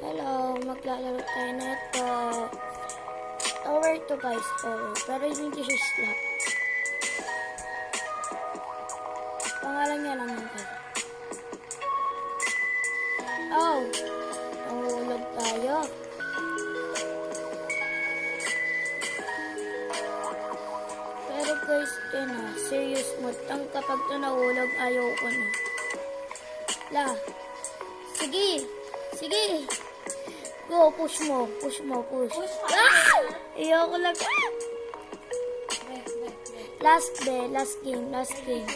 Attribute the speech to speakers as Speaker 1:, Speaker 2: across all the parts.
Speaker 1: Hello, maglalaro tayo na ito. Tower to guys, tower. Pero hindi siya slap. Pangalan niya lang yun guys. Oh! Nahulog tayo. Pero guys, yun na. Serious mode. Ang kapag ito nahulog, ayaw ko na. La. Sige! Sige! Go, push mo. Push mo, push. Ah! Ayoko lang. Last day, last game, last game.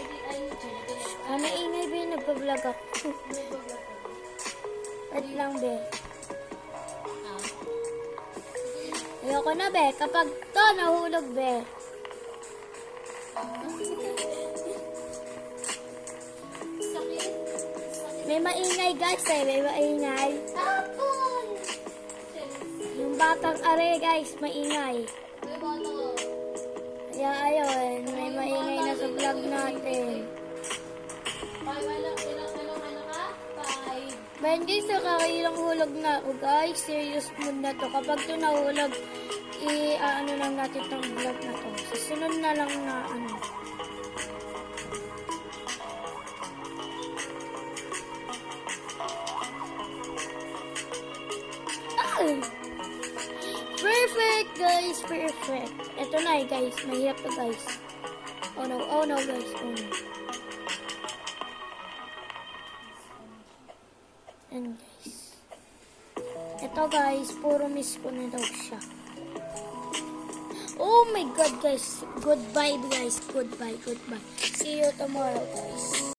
Speaker 1: Ano ingay ba yung nagpa-vlog ako? Wait lang, be. Ayoko na, be. Kapag to nahulog, be. May maingay, guys, eh. May maingay. Yung batang are, guys, maingay. Kaya ayun, may maingay na sa vlog natin. Ben guys, nakakailang hulog na ako guys. Serious mood na to. Kapag ito nahulog, ano lang natin itong vlog na to. Susunod na lang na ano. Ah! Perfect guys, perfect. Ito na guys, mahirap to guys. Oh no guys, oh no. And guys, ito guys, puro miss ko na daw siya. Oh my god guys, goodbye guys, goodbye. See you tomorrow guys.